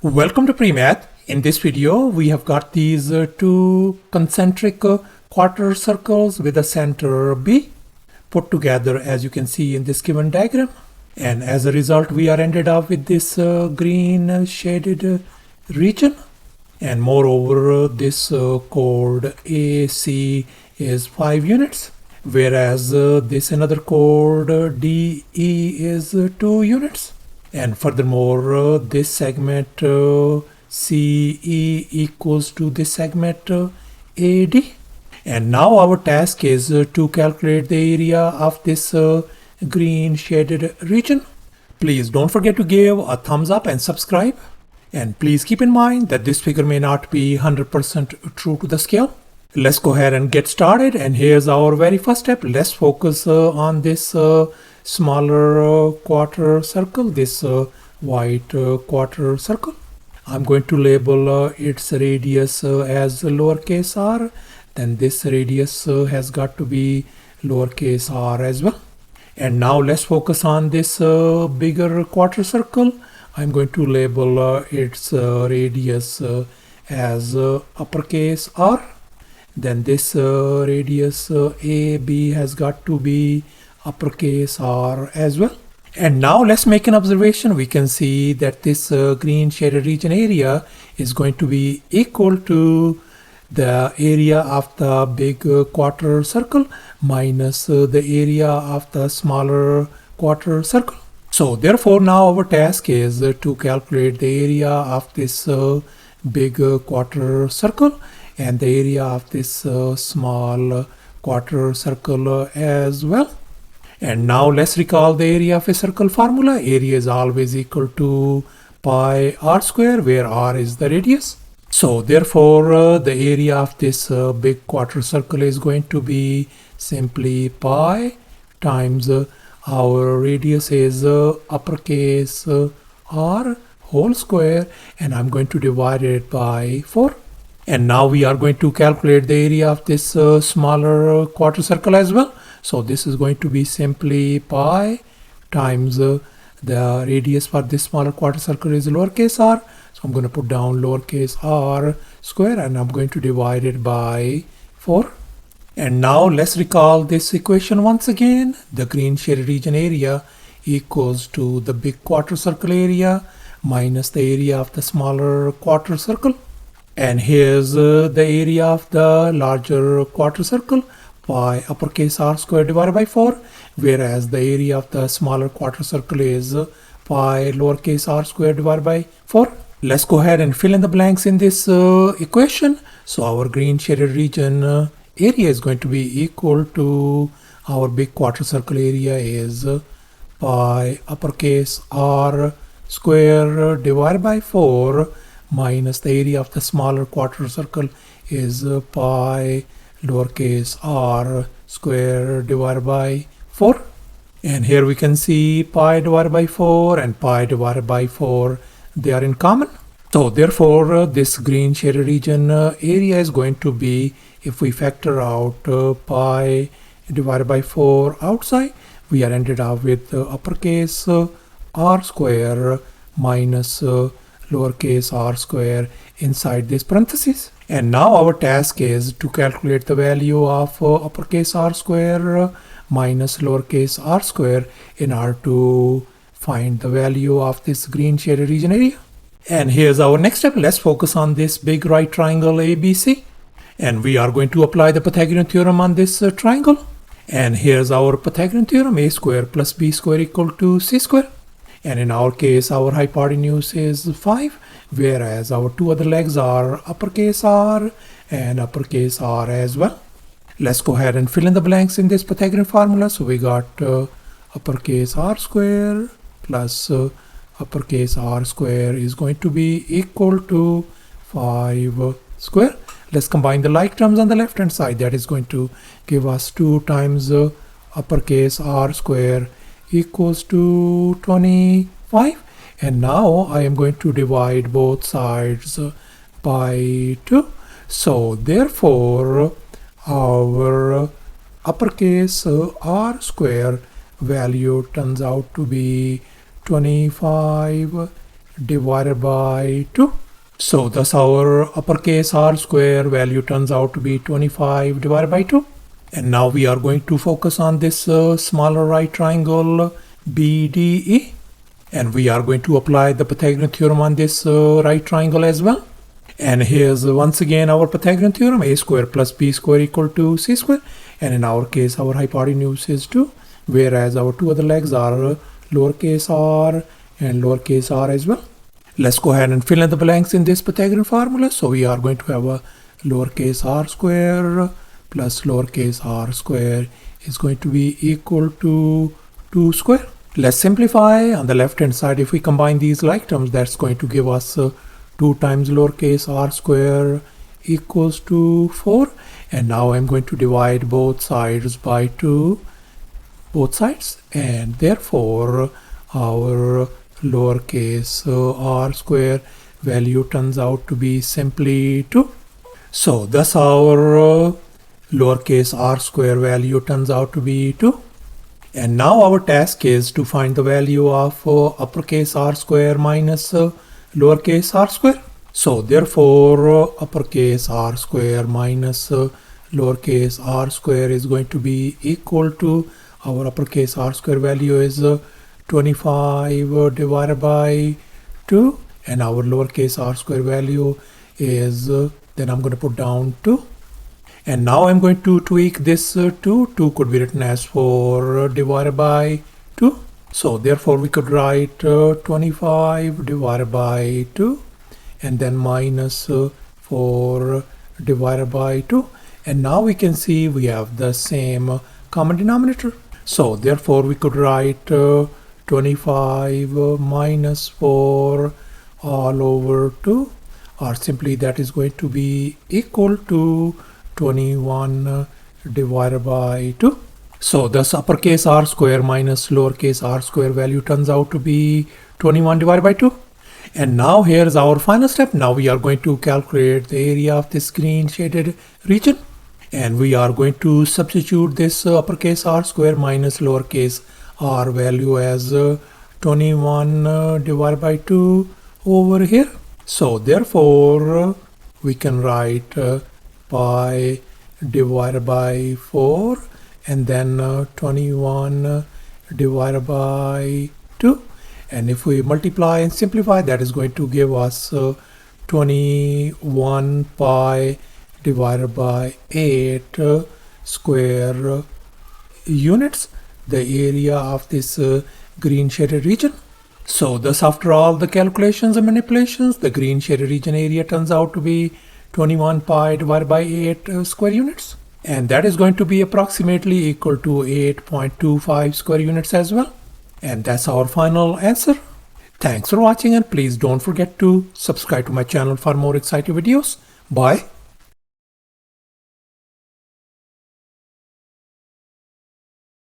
Welcome to PreMath. In this video, we have got these two concentric quarter circles with a center B put together, as you can see in this given diagram. And as a result, we are ended up with this green shaded region. And moreover, this chord AC is 5 units, whereas this another chord DE is 2 units. And furthermore, this segment CE equals to this segment AD. And now our task is to calculate the area of this green shaded region. Please don't forget to give a thumbs up and subscribe. And please keep in mind that this figure may not be 100% true to the scale. Let's go ahead and get started. And here's our very first step. Let's focus on this smaller quarter circle, this white quarter circle. I'm going to label its radius as lowercase r. Then this radius has got to be lowercase r as well. And now let's focus on this bigger quarter circle. I'm going to label its radius as uppercase r. Then this radius AB has got to be uppercase r as well. And now let's make an observation. We can see that this green shaded region area is going to be equal to the area of the big quarter circle minus the area of the smaller quarter circle. So therefore now our task is to calculate the area of this big quarter circle and the area of this small quarter circle as well. And now let's recall the area of a circle formula. Area is always equal to pi r square, where r is the radius. So therefore the area of this big quarter circle is going to be simply pi times our radius is uppercase r whole square, and I'm going to divide it by 4. And now we are going to calculate the area of this smaller quarter circle as well. So this is going to be simply pi times the radius for this smaller quarter circle is lowercase r. So I'm going to put down lowercase r square and I'm going to divide it by 4. And now let's recall this equation once again. The green shaded region area equals to the big quarter circle area minus the area of the smaller quarter circle. And here's the area of the larger quarter circle, pi uppercase r square divided by 4, whereas the area of the smaller quarter circle is pi lowercase r square divided by 4. Let's go ahead and fill in the blanks in this equation. So our green shaded region area is going to be equal to our big quarter circle area is pi uppercase r square divided by 4 minus the area of the smaller quarter circle is pi lowercase r square divided by 4. And here we can see pi divided by 4 and pi divided by 4, they are in common. So therefore this green shaded region area is going to be, if we factor out pi divided by 4 outside, we are ended up with uppercase r square minus lowercase r square inside this parenthesis. And now our task is to calculate the value of uppercase r square minus lowercase r square in order to find the value of this green shaded region area. And here's our next step. Let's focus on this big right triangle ABC. And we are going to apply the Pythagorean theorem on this triangle. And here's our Pythagorean theorem: a square plus b square equal to c square. And in our case, our hypotenuse is 5, whereas our two other legs are uppercase r and uppercase r as well. Let's go ahead and fill in the blanks in this Pythagorean formula. So we got uppercase r square plus uppercase r square is going to be equal to 5 square. Let's combine the like terms on the left hand side. That is going to give us 2 times uppercase r square equals to 25. And now I am going to divide both sides by 2. So therefore our uppercase r square value turns out to be 25 divided by 2. So thus our uppercase R square value turns out to be 25 divided by 2. And now we are going to focus on this smaller right triangle BDE. And we are going to apply the Pythagorean theorem on this right triangle as well. And here's once again our Pythagorean theorem, a square plus b square equal to c square. And in our case, our hypotenuse is 2, whereas our two other legs are lowercase r and lowercase r as well. Let's go ahead and fill in the blanks in this Pythagorean formula. So we are going to have a lowercase r square plus lowercase r square is going to be equal to 2 square. Let's simplify. On the left hand side, if we combine these like terms, that's going to give us 2 times lowercase r square equals to 4. And now I'm going to divide both sides by 2, both sides, and therefore our lowercase r square value turns out to be simply 2. So thus our lowercase r square value turns out to be 2. And now our task is to find the value of uppercase r square minus lowercase r square. So therefore uppercase r square minus lowercase r square is going to be equal to our uppercase r square value is 25 divided by 2, and our lowercase r square value is then I'm going to put down 2. And now I'm going to tweak this 2 could be written as 4 divided by 2. So therefore we could write 25 divided by 2 and then minus 4 divided by 2. And now we can see we have the same common denominator. So therefore we could write 25 minus 4 all over 2, or simply that is going to be equal to 21 divided by 2. So thus uppercase r square minus lowercase r square value turns out to be 21 divided by 2. And now here's our final step. Now we are going to calculate the area of this green shaded region. And we are going to substitute this uppercase r square minus lowercase r value as 21 divided by 2 over here. So therefore we can write pi divided by 4 and then 21 divided by 2. And if we multiply and simplify, that is going to give us 21 pi divided by 8 square units, the area of this green shaded region. So thus after all the calculations and manipulations, the green shaded region area turns out to be 21 pi divided by 8 square units. And that is going to be approximately equal to 8.25 square units as well. And that's our final answer. Thanks for watching, and please don't forget to subscribe to my channel for more exciting videos. Bye.